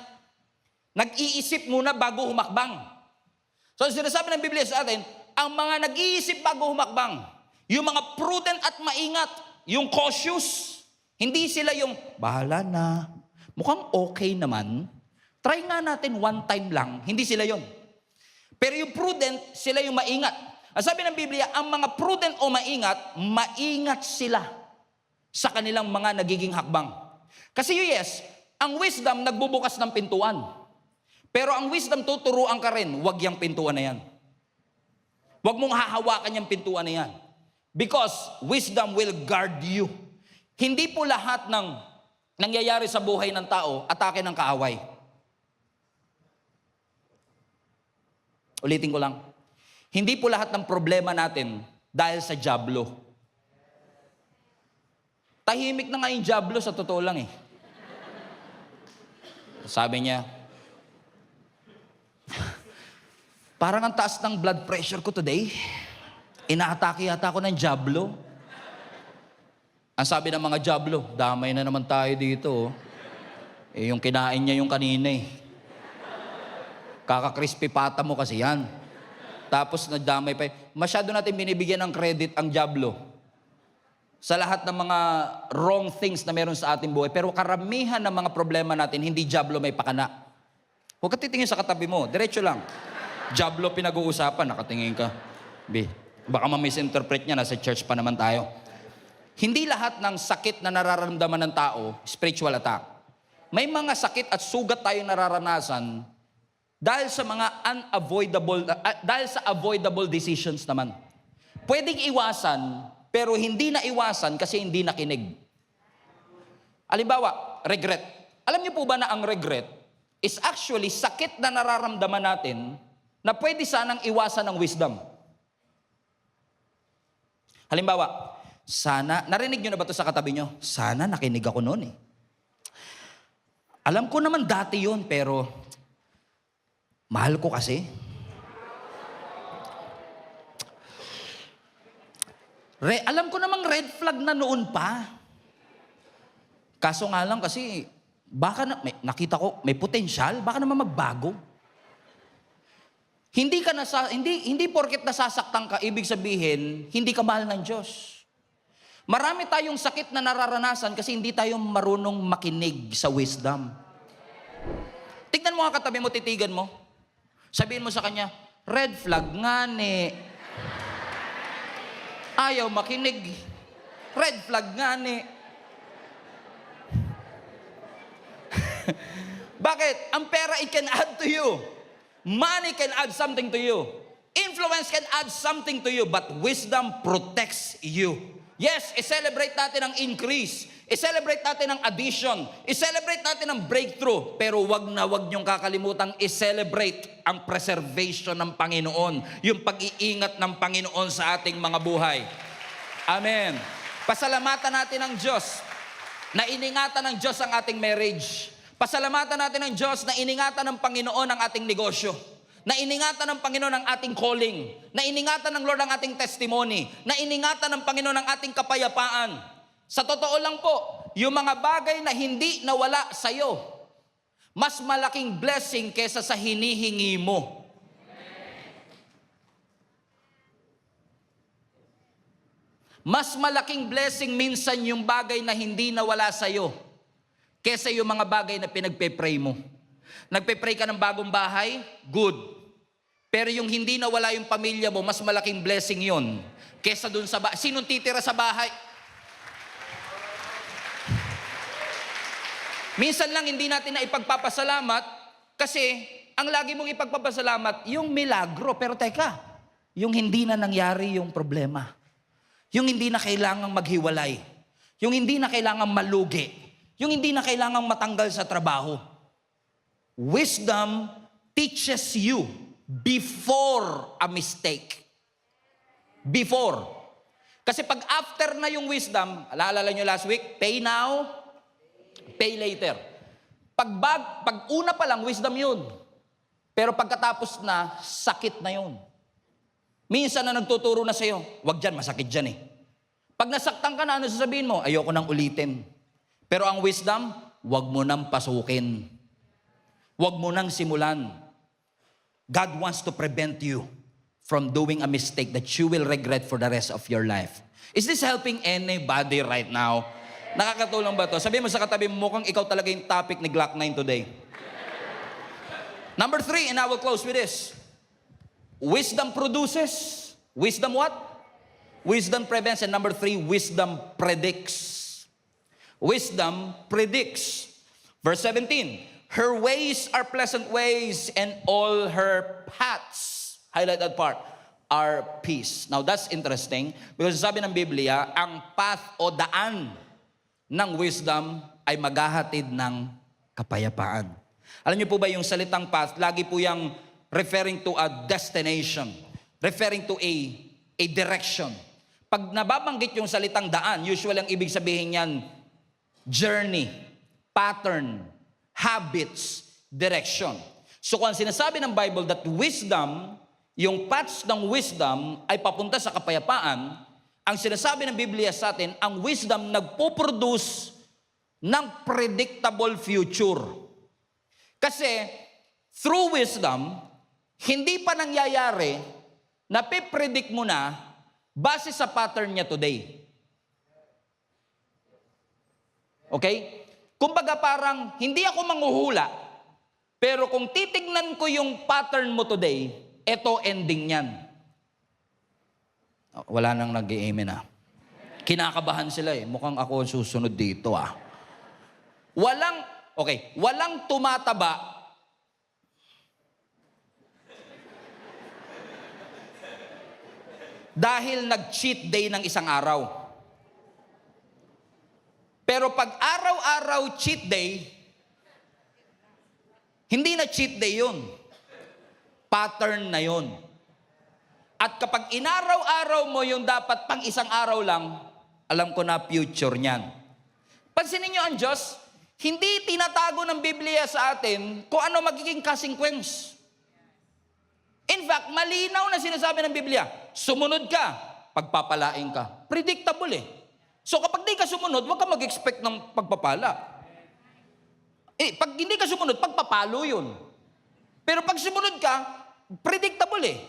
S1: Nag-iisip muna bago humakbang. So sinasabi ng Biblia sa atin, ang mga nag-iisip bago humakbang, yung mga prudent at maingat, yung cautious, hindi sila yung, bahala na, mukhang okay naman, try nga natin one time lang, hindi sila yon. Pero yung prudent, sila yung maingat. Ang sabi ng Biblia, ang mga prudent o maingat, maingat sila sa kanilang mga nagiging hakbang. Kasi yes, ang wisdom nagbubukas ng pintuan. Pero ang wisdom tuturuan ka rin, wag yung pintuan na yan. Wag mong hahawakan yung pintuan na yan. Because wisdom will guard you. Hindi po lahat ng nangyayari sa buhay ng tao, atake ng kaaway. Ulitin ko lang. Hindi po lahat ng problema natin dahil sa dyablo. Tahimik na nga yung dyablo sa totoo lang eh. Sabi niya, parang ang taas ng blood pressure ko today. Inaatake yata ako ng dyablo. Ang sabi ng mga dyablo, damay na naman tayo dito. Eh, yung kinain niya yung kanina eh. Kaka-crispy pata mo kasi yan. Tapos nagdamay pa. Masyado natin binibigyan ng credit ang dyablo sa lahat ng mga wrong things na meron sa ating buhay. Pero karamihan ng mga problema natin, hindi dyablo may pakana. Huwag ka titingin sa katabi mo. Diretso lang. Dyablo pinag-uusapan, nakatingin ka. Baka ma-misinterpret niya, nasa church pa naman tayo. Hindi lahat ng sakit na nararamdaman ng tao, spiritual attack. May mga sakit at sugat tayong nararanasan dahil sa mga avoidable decisions naman. Pwedeng iwasan, pero hindi na iwasan kasi hindi nakinig. Halimbawa, regret. Alam niyo po ba na ang regret is actually sakit na nararamdaman natin na pwede sanang iwasan ng wisdom. Halimbawa, narinig niyo na ba ito sa katabi niyo? Sana nakinig ako noon eh. Alam ko naman dati yun, pero mahal ko kasi. Alam ko namang red flag na noon pa. Kaso nga lang kasi, baka nakita ko, may potensyal, baka naman magbago. Hindi porket nasasaktan ka, ibig sabihin, hindi ka mahal ng Diyos. Marami tayong sakit na nararanasan kasi hindi tayo marunong makinig sa wisdom. Tignan mo nga katabi mo, titigan mo. Sabihin mo sa kanya, red flag nga ni. Ayaw makinig. Red flag nga ni. Bakit? Ang pera, it can add to you. Money can add something to you. Influence can add something to you, but wisdom protects you. Yes, i-celebrate natin ang increase. I-celebrate natin ang addition. I-celebrate natin ang breakthrough. Pero wag na wag niyong kakalimutang i-celebrate ang preservation ng Panginoon. Yung pag-iingat ng Panginoon sa ating mga buhay. Amen. Pasalamatan natin ang Diyos na iningatan ng Diyos ang ating marriage. Pasalamatan natin ang Diyos na iningatan ng Panginoon ang ating negosyo. Na iningatan ng Panginoon ang ating calling, na iningatan ng Lord ang ating testimony, na iningatan ng Panginoon ang ating kapayapaan. Sa totoo lang po, yung mga bagay na hindi nawala sa'yo, mas malaking blessing kesa sa hinihingi mo. Mas malaking blessing minsan yung bagay na hindi nawala sa'yo, kesa yung mga bagay na pinagpe-pray mo. Nagpe-pray ka ng bagong bahay, good. Pero yung hindi nawala yung pamilya mo, mas malaking blessing yon kesa dun sa bahay. Sinong titira sa bahay? Minsan lang hindi natin na ipagpapasalamat kasi ang lagi mong ipagpapasalamat, yung milagro. Pero teka, yung hindi na nangyari yung problema. Yung hindi na kailangang maghiwalay. Yung hindi na kailangang malugi. Yung hindi na kailangang matanggal sa trabaho. Wisdom teaches you before a mistake. Before. Kasi pag after na yung wisdom, alaalala nyo last week, pay now, pay later. Pag una pa lang, wisdom yun. Pero pagkatapos na, sakit na yun. Minsan na nagtuturo na sa'yo, wag dyan, masakit dyan eh. Pag nasaktan ka na, ano sasabihin mo? Ayoko nang ulitin. Pero ang wisdom, wag mo nang pasukin. Wag mo nang simulan. God wants to prevent you from doing a mistake that you will regret for the rest of your life. Is this helping anybody right now? Nakakatulong ba to? Sabihin mo sa katabi mo, mukhang ikaw talaga yung topic ni Glock 9 today. Number 3, and I will close with this. Wisdom produces. Wisdom what? Wisdom prevents. And number 3, wisdom predicts. Wisdom predicts. Verse 17, her ways are pleasant ways and all her paths, highlight that part, our peace. Now that's interesting because sabi ng Biblia, ang path o daan ng wisdom ay maghahatid ng kapayapaan. Alam niyo po ba yung salitang path, lagi po yung referring to a destination, referring to a direction. Pag nababanggit yung salitang daan, usually ang ibig sabihin yan, journey, pattern, habits, direction. So kung sinasabi ng Bible that wisdom, yung paths ng wisdom ay papunta sa kapayapaan, ang sinasabi ng Biblia sa atin, ang wisdom nagpo-produce ng predictable future. Kasi through wisdom, hindi pa nangyayari na pe-predict mo na base sa pattern niya today. Okay? Kumbaga parang hindi ako manghuhula, pero kung titignan ko yung pattern mo today, eto ending niyan. Wala nang nag-i-amen ah. Kinakabahan sila eh. Mukhang ako susunod dito ah. Walang tumataba dahil nag-cheat day ng isang araw. Pero pag araw-araw cheat day, hindi na cheat day yun. Pattern na yun. At kapag inaraw-araw mo yung dapat pang isang araw lang, alam ko na future niyan. Pansinin niyo ang Diyos, hindi tinatago ng Biblia sa atin kung ano magiging consequence. In fact, malinaw na sinasabi ng Biblia, sumunod ka, pagpapalain ka. Predictable eh. So kapag di ka sumunod, huwag ka mag-expect ng pagpapala. Pag hindi ka sumunod, pagpapalo yun. Pero pag sumunod ka, predictable eh.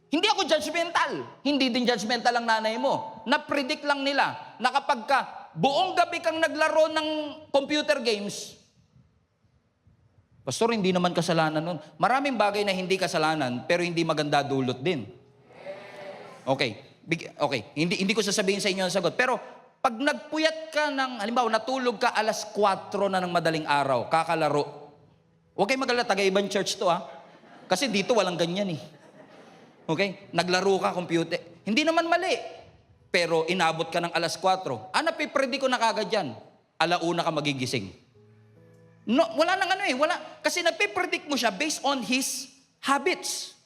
S1: Hindi ako judgmental. Hindi din judgmental ang nanay mo. Na-predict lang nila na kapag ka buong gabi kang naglaro ng computer games, Pastor, hindi naman kasalanan nun. Maraming bagay na hindi kasalanan, pero hindi maganda dulot din. Okay. Hindi ko sasabihin sa inyo ang sagot. Pero pag nagpuyat ka ng, halimbawa, natulog ka 4:00 na ng madaling araw, kakalaro. Huwag kayong mag-alala, taga-ibang church to ha. Kasi dito walang ganyan eh. Okay? Naglaro ka, computer. Hindi naman mali. Pero inabot ka ng 4:00. Napipredi ko na kagad yan. 1:00 ka magigising. No, wala nang wala. Kasi napipredict mo siya based on his habits.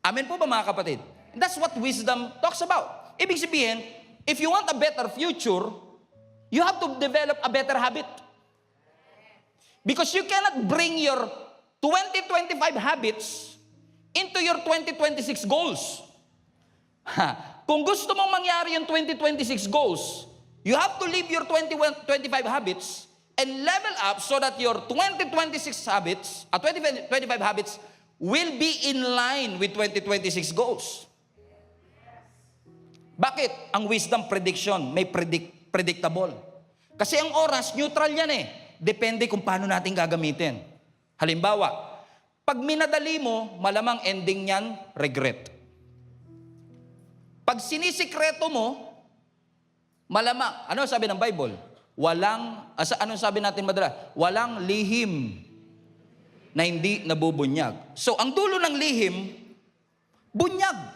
S1: Amen po ba mga kapatid? That's what wisdom talks about. Ibig sabihin, if you want a better future, you have to develop a better habit. Because you cannot bring your 2025 habits into your 2026 goals. Kung gusto mong mangyari yung 2026 goals, you have to leave your 2025 habits and level up so that your 2026 habits, 2025 habits will be in line with 2026 goals. Bakit? Ang wisdom prediction, may predictable. Kasi ang oras, neutral yan eh. Depende kung paano natin gagamitin. Halimbawa, pag minadali mo, malamang ending niyan, regret. Pag sinisikreto mo, malamang, ano sabi ng Bible? Anong sabi natin madala? Walang lihim na hindi nabubunyag. So, ang dulo ng lihim, bunyag.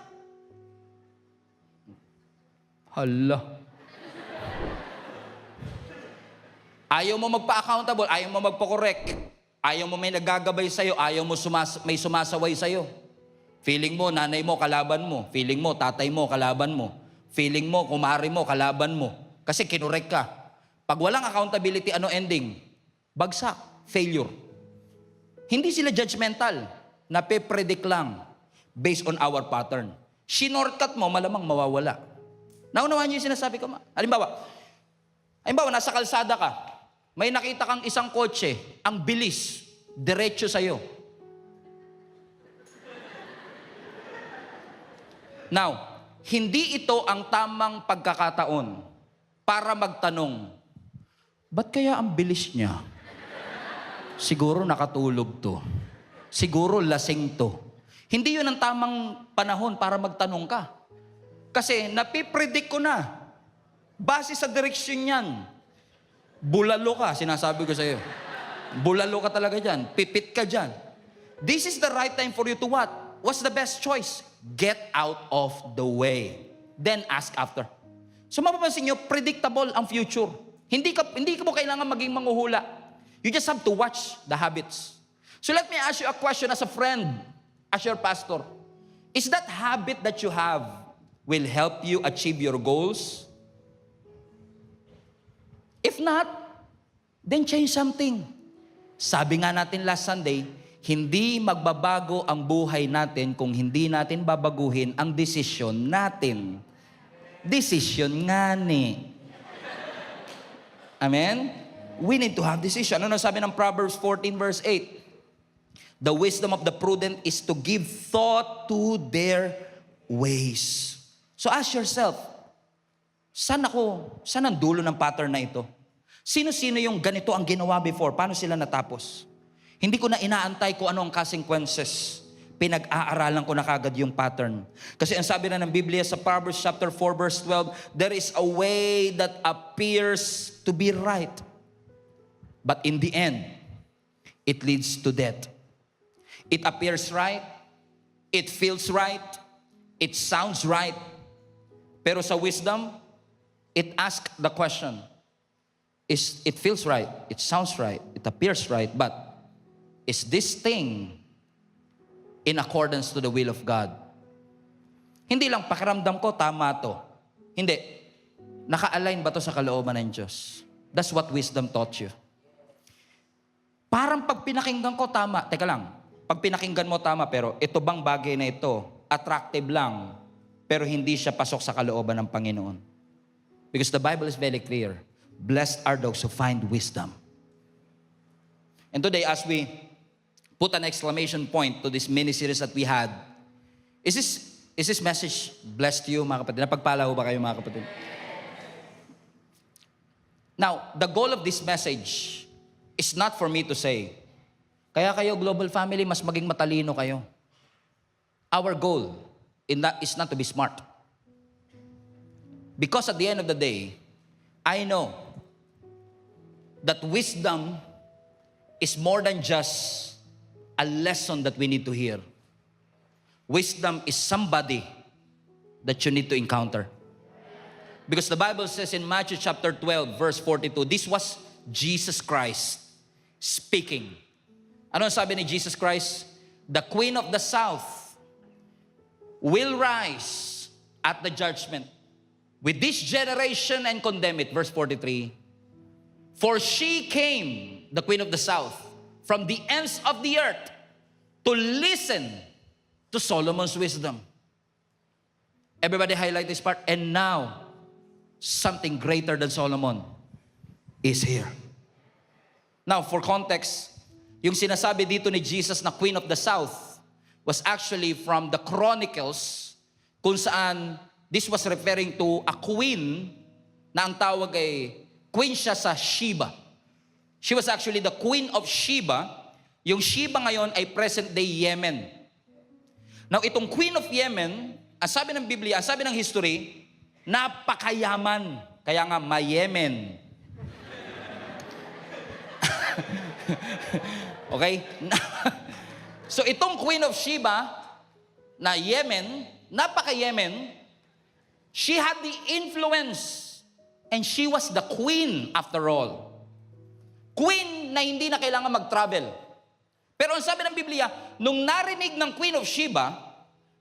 S1: Hala. Ayaw mo magpa-accountable, ayaw mo magpa-correct, ayaw mo may nagagabay sa'yo, ayaw mo may sumasaway sa'yo. Feeling mo, nanay mo, kalaban mo. Feeling mo, tatay mo, kalaban mo. Feeling mo, kumari mo, kalaban mo. Kasi kinurek ka. Pag walang accountability, ano ending? Bagsak, failure. Hindi sila judgmental. Nape-predict lang based on our pattern. Shinortcut mo, malamang mawawala. Naunawaan niyo yung sinasabi ko? Halimbawa, nasa kalsada ka, may nakita kang isang kotse, ang bilis, diretso sa'yo. Now, hindi ito ang tamang pagkakataon para magtanong, ba't kaya ang bilis niya? Siguro nakatulog to. Siguro lasing to. Hindi yun ang tamang panahon para magtanong ka. Kasi napipredict ko na. Base sa direksyon yan. Bulalo ka, sinasabi ko sa iyo. Bulalo ka talaga dyan. Pipit ka dyan. This is the right time for you to what? What's the best choice? get out of the way. Then ask after. So mapapansin nyo, predictable ang future. Hindi ka mo kailangan maging manghuhula. You just have to watch the habits. So let me ask you a question as a friend, as your pastor. Is that habit that you have will help you achieve your goals? If not, then change something. Sabi nga natin last Sunday, hindi magbabago ang buhay natin kung hindi natin babaguhin ang desisyon natin. Decision nga ni. Amen? We need to have decision. Ano sabi ng Proverbs 14 verse 8? The wisdom of the prudent is to give thought to their ways. So ask yourself, saan ang dulo ng pattern na ito? Sino-sino yung ganito ang ginawa before? Paano sila natapos? Hindi ko na inaantay kung ano ang consequences. Pinag-aaralan ko na kagad yung pattern. Kasi ang sabi na ng Biblia sa Proverbs chapter 4 verse 12, there is a way that appears to be right. But in the end, it leads to death. It appears right. It feels right. It sounds right. Pero sa wisdom, it asks the question, it feels right, it sounds right, it appears right, but is this thing in accordance to the will of God? Hindi lang pakiramdam ko, tama to. Hindi. Naka-align ba to sa kalooban ng Diyos? That's what wisdom taught you. Parang pag pinakinggan ko, tama. Teka lang. Pag pinakinggan mo, tama, pero ito bang bagay na ito, attractive lang, pero hindi siya pasok sa kalooban ng Panginoon. Because the Bible is very clear. Blessed are those who find wisdom. And today, as we put an exclamation point to this mini-series that we had, is this message blessed you, mga kapatid? Napagpala ho ba kayo, mga kapatid? Now, the goal of this message is not for me to say, kaya kayo, global family, mas maging matalino kayo. Our goal is not to be smart. Because at the end of the day, I know that wisdom is more than just a lesson that we need to hear. Wisdom is somebody that you need to encounter. Because the Bible says in Matthew chapter 12, verse 42, this was Jesus Christ speaking. Ano sabi ni Jesus Christ? The Queen of the South will rise at the judgment with this generation and condemn it. Verse 43, for she came, the Queen of the South, from the ends of the earth to listen to Solomon's wisdom. Everybody highlight this part. And now, something greater than Solomon is here. Now, for context, yung sinasabi dito ni Jesus na Queen of the South was actually from the Chronicles, kung saan this was referring to a queen na ang tawag ay queen siya sa Sheba. She was actually the Queen of Sheba. Yung Sheba ngayon ay present-day Yemen. Now, itong Queen of Yemen, ang sabi ng Biblia, ang sabi ng history, napakayaman. Kaya nga, ma-Yemen. Okay? So, itong Queen of Sheba na Yemen, napaka-Yemen, she had the influence and she was the queen after all. Queen na hindi na kailangan mag-travel. Pero ang sabi ng Biblia, nung narinig ng Queen of Sheba,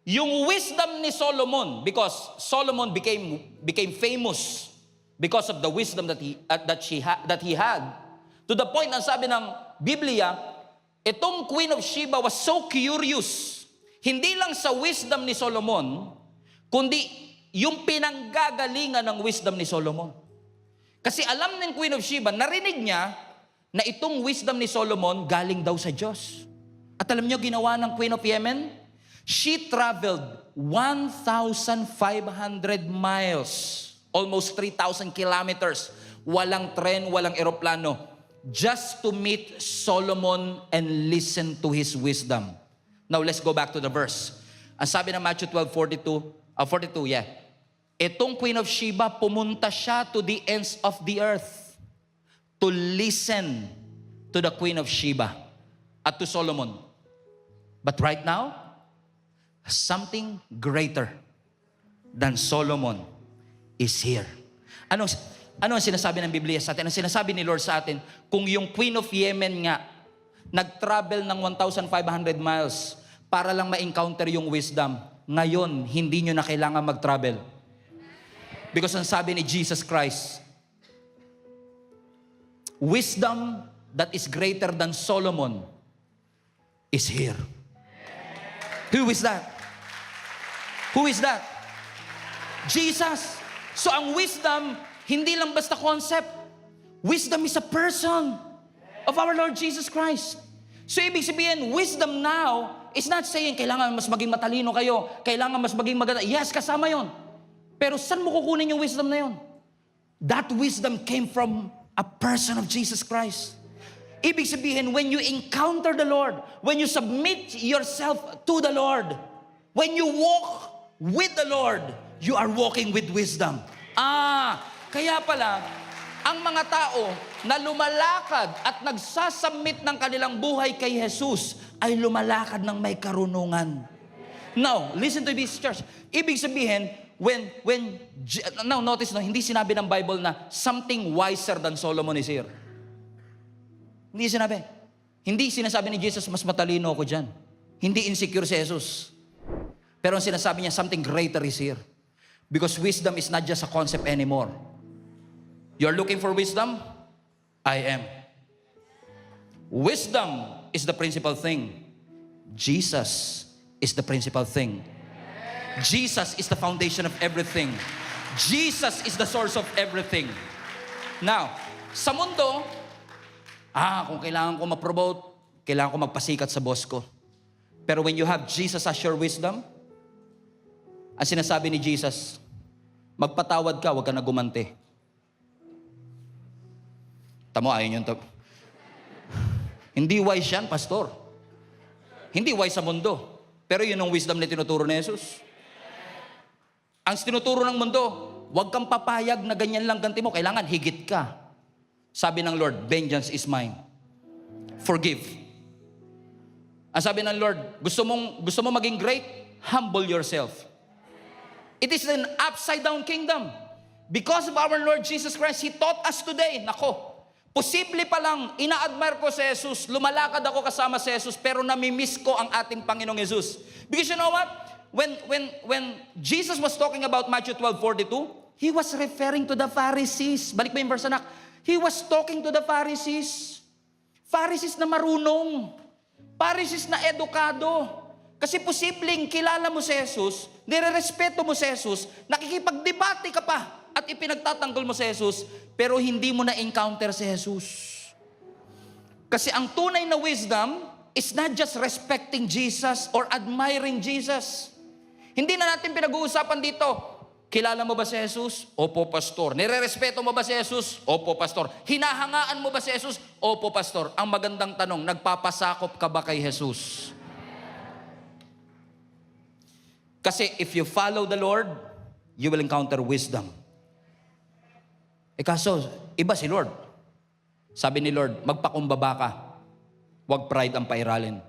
S1: yung wisdom ni Solomon, because Solomon became famous because of the wisdom that he had, to the point na sabi ng Biblia, itong Queen of Sheba was so curious, hindi lang sa wisdom ni Solomon, kundi yung pinanggagalingan ng wisdom ni Solomon. Kasi alam ng Queen of Sheba, narinig niya na itong wisdom ni Solomon galing daw sa Diyos. At alam niyo ginawa ng Queen of Yemen? She traveled 1,500 miles, almost 3,000 kilometers, walang tren, walang eroplano, just to meet Solomon and listen to his wisdom. Now let's go back to the verse. Ang sabi ng Matthew 12:42, itong Queen of Sheba, pumunta siya to the ends of the earth to listen to the Queen of Sheba at to Solomon. But right now, something greater than Solomon is here. Ano ang sinasabi ng Biblia sa atin? Ang sinasabi ni Lord sa atin, kung yung Queen of Yemen nga, nag-travel ng 1,500 miles para lang ma-encounter yung wisdom, ngayon, hindi nyo na kailangan mag-travel. Because ang sabi ni Jesus Christ, wisdom that is greater than Solomon is here. Who is that? Who is that? Jesus. So ang wisdom, hindi lang basta concept. Wisdom is a person of our Lord Jesus Christ. So ibig sabihin, wisdom now is not saying kailangan mas maging matalino kayo, kailangan mas maging maganda. Yes, kasama yon. Pero saan mo kukunin yung wisdom na yon? That wisdom came from a person of Jesus Christ. Ibig sabihin, when you encounter the Lord, when you submit yourself to the Lord, when you walk with the Lord, you are walking with wisdom. Kaya pala, ang mga tao na lumalakad at nagsasubmit ng kanilang buhay kay Jesus ay lumalakad ng may karunungan. Now, listen to this, church. Ibig sabihin, now notice, hindi sinabi ng Bible na something wiser than Solomon is here. Hindi sinabi. Hindi sinasabi ni Jesus, mas matalino ako dyan. Hindi insecure si Jesus. Pero ang sinasabi niya, something greater is here. Because wisdom is not just a concept anymore. You're looking for wisdom? I am. Wisdom is the principal thing. Jesus is the principal thing. Jesus is the foundation of everything. Jesus is the source of everything. Now, sa mundo, kung kailangan ko ma-promote, kailangan ko magpasikat sa boss ko. Pero when you have Jesus as your wisdom, ang sinasabi ni Jesus, magpatawad ka, huwag ka na gumante. Tamo, ayaw yun. Hindi wise yan, pastor. Hindi wise sa mundo. Pero yun ang wisdom na tinuturo ni Jesus. Ang tinuturo ng mundo, huwag kang papayag na ganyan lang ganti mo. Kailangan higit ka. Sabi ng Lord, vengeance is mine. Forgive. Ang sabi ng Lord, gusto mo maging great? Humble yourself. It is an upside down kingdom. Because of our Lord Jesus Christ, He taught us today, posible pa lang, ina-admire ko si Jesus, lumalakad ako kasama si Jesus, pero namimiss ko ang ating Panginoong Jesus. Because you know what? When Jesus was talking about Matthew 12:42, He was referring to the Pharisees. Balik mo yung verse, anak. He was talking to the Pharisees. Pharisees na marunong. Pharisees na edukado. Kasi posibleng kilala mo si Jesus, nirerespeto mo si Jesus, nakikipagdebate ka pa at ipinagtatanggol mo si Jesus, pero hindi mo na-encounter si Jesus. Kasi ang tunay na wisdom is not just respecting Jesus or admiring Jesus. Hindi na natin pinag-uusapan dito, kilala mo ba si Jesus? Opo, pastor. Nirerespeto mo ba si Jesus? Opo, pastor. Hinahangaan mo ba si Jesus? Opo, pastor. Ang magandang tanong, nagpapasakop ka ba kay Jesus? Kasi if you follow the Lord, you will encounter wisdom. Kaso, iba si Lord. Sabi ni Lord, magpakumbaba ka. Huwag pride ang pairalin.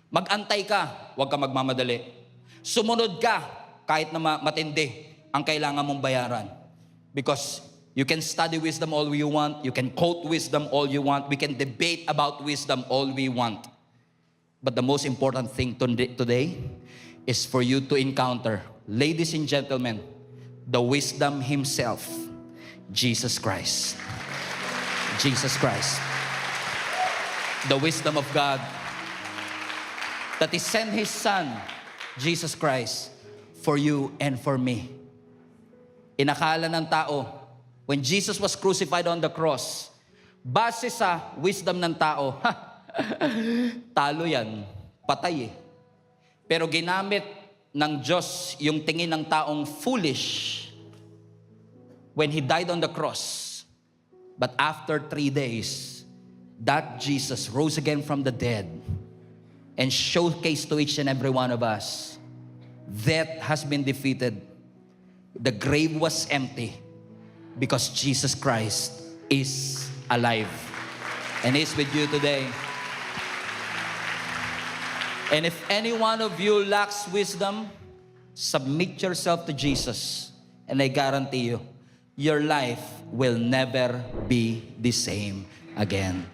S1: Mag-antay ka, huwag ka magmamadali. Sumunod ka, kahit na matindi ang kailangan mong bayaran. Because you can study wisdom all you want, you can quote wisdom all you want, we can debate about wisdom all we want. But the most important thing today is for you to encounter, ladies and gentlemen, the wisdom Himself, Jesus Christ. Jesus Christ. The wisdom of God that He sent His Son, Jesus Christ, for you and for me. Inakala ng tao, when Jesus was crucified on the cross, base sa wisdom ng tao, talo yan, patay eh. Pero ginamit ng Diyos yung tingin ng taong foolish when He died on the cross. But after 3 days, that Jesus rose again from the dead and showcased to each and every one of us, death has been defeated. The grave was empty because Jesus Christ is alive and is with you today. And if any one of you lacks wisdom, submit yourself to Jesus. And I guarantee you, your life will never be the same again.